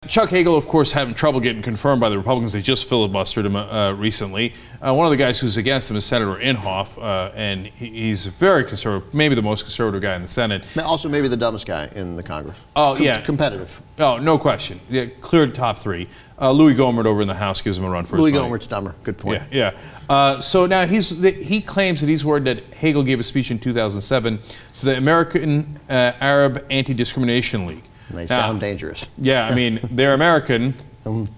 Chuck Hagel, of course, having trouble getting confirmed by the Republicans. They just filibustered him recently. One of the guys who's against him is Senator Inhofe, and he's very conservative, maybe the most conservative guy in the Senate. Also maybe the dumbest guy in the Congress. Oh, yeah. Competitive. Oh, no question. Yeah, clear top three. Louis Gohmert over in the House gives him a run for Louis his money. Gohmert's dumber. Good point. Yeah, yeah. So now he claims that he's worried that Hagel gave a speech in 2007 to the American Arab Anti-Discrimination League. They sound dangerous. Yeah, I mean, they're American,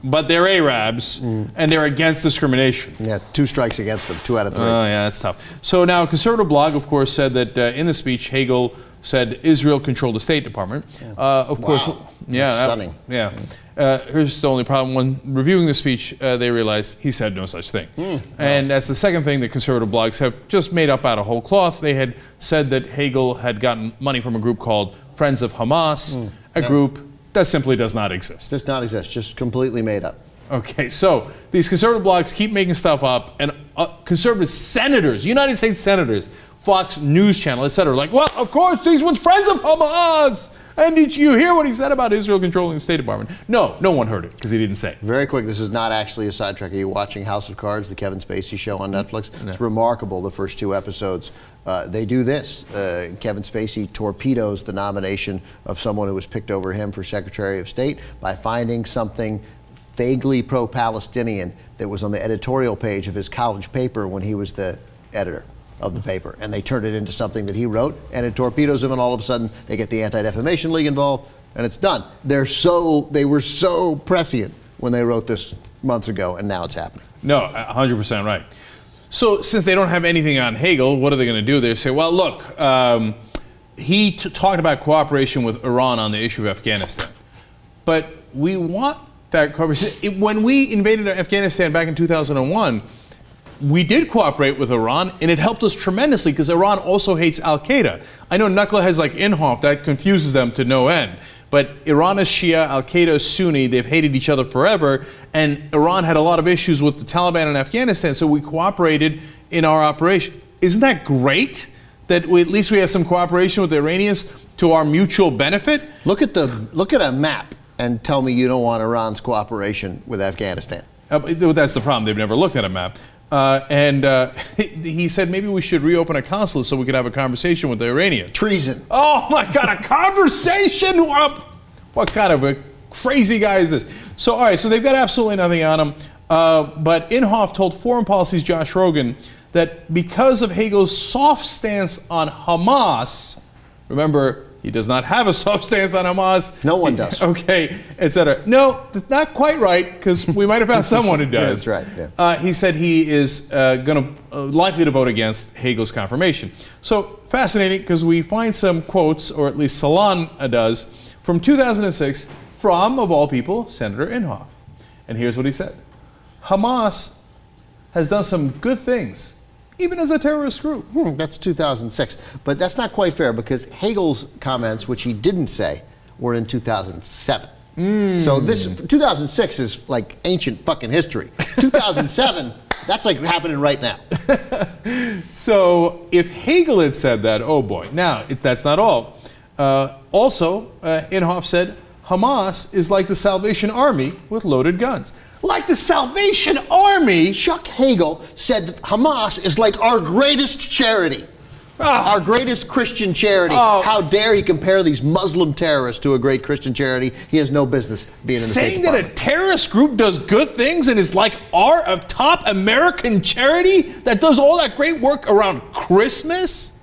but they're Arabs, and they're against discrimination. Yeah, 2 strikes against them, 2 out of 3. Oh, yeah, that's tough. So now, a conservative blog, of course, said that in the speech, Hagel said Israel controlled the State Department. Yeah. Of course, yeah, stunning. Here's the only problem: when reviewing the speech, they realized he said no such thing, and that's the second thing that conservative blogs have just made up out of whole cloth. They had said that Hagel had gotten money from a group called Friends of Hamas, a group that simply does not exist. Does not exist, just completely made up. Okay, so these conservative blogs keep making stuff up, and conservative senators, United States senators, Fox News Channel, etc., like, well, of course, these ones friends of Hamas. And did you hear what he said about Israel controlling the State Department? No, no one heard it because he didn't say it. Very quick, this is not actually a sidetrack. Are you watching House of Cards, the Kevin Spacey show on Netflix? No. It's remarkable, the first 2 episodes. They do this. Kevin Spacey torpedoes the nomination of someone who was picked over him for Secretary of State by finding something vaguely pro-Palestinian that was on the editorial page of his college paper when he was the editor of the paper, and they turned it into something that he wrote, and it torpedoes him, and all of a sudden they get the Anti-Defamation League involved, and it's done. They were so prescient when they wrote this months ago, and now it's happening. No, 100% right. So since they don't have anything on Hagel, what are they going to do? They say, well, look, he talked about cooperation with Iran on the issue of Afghanistan, but we want that cooperation. When we invaded Afghanistan back in 2001, we did cooperate with Iran, and it helped us tremendously because Iran also hates Al-Qaeda. I know knuckleheads like Inhofe, that confuses them to no end. But Iran is Shia, Al-Qaeda is Sunni, they've hated each other forever, and Iran had a lot of issues with the Taliban in Afghanistan, so we cooperated in our operation. Isn't that great? That at least we have some cooperation with the Iranians to our mutual benefit? Look at a map and tell me you don't want Iran's cooperation with Afghanistan. That's the problem, they've never looked at a map. He said maybe we should reopen a consulate so we could have a conversation with the Iranians. Treason. Oh my God, a conversation? What kind of a crazy guy is this? So, all right, so they've got absolutely nothing on him. But Inhofe told Foreign Policy's Josh Rogin that because of Hagel's soft stance on Hamas, remember, he does not have a soft stance on Hamas. No one does. Okay, etc. No, that's not quite right, because we might have found someone who does. That's right. Yeah. He said he is likely to vote against Hagel's confirmation. So fascinating, because we find some quotes, or at least Salon does, from 2006 from, of all people, Senator Inhofe. And here's what he said. Hamas has done some good things, even as a terrorist group. That's 2006. But that's not quite fair, because Hagel's comments, which he didn't say, were in 2007. So this 2006 is like ancient fucking history. 2007, that's like happening right now. So if Hagel had said that, oh boy. Now, that's not all. Also, Inhofe said, Hamas is like the Salvation Army with loaded guns. Like the Salvation Army? Chuck Hagel said that Hamas is like our greatest charity. Our greatest Christian charity. How dare he compare these Muslim terrorists to a great Christian charity? He has no business being in the State Department. Saying that a terrorist group does good things and is like our top American charity that does all that great work around Christmas?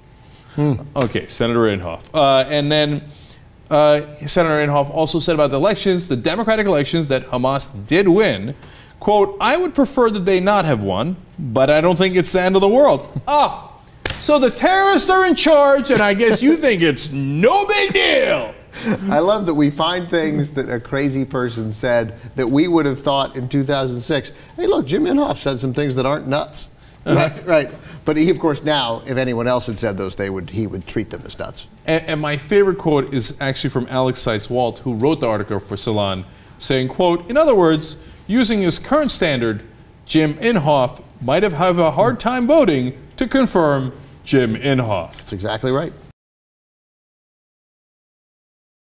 Okay, Senator Inhofe. And then Senator Inhofe also said about the elections, the Democratic elections, that Hamas did win. Quote, I would prefer that they not have won, but I don't think it's the end of the world. So the terrorists are in charge, and I guess you think it's no big deal. I love that we find things that a crazy person said that we would have thought in 2006. Hey, look, Jim Inhofe said some things that aren't nuts. Right. But he, of course, now, if anyone else had said those, he would treat them as nuts. And my favorite quote is actually from Alex Seitz-Walt, who wrote the article for Salon, saying, quote, in other words, using his current standard, Jim Inhofe might have a hard time voting to confirm Jim Inhofe. That's exactly right.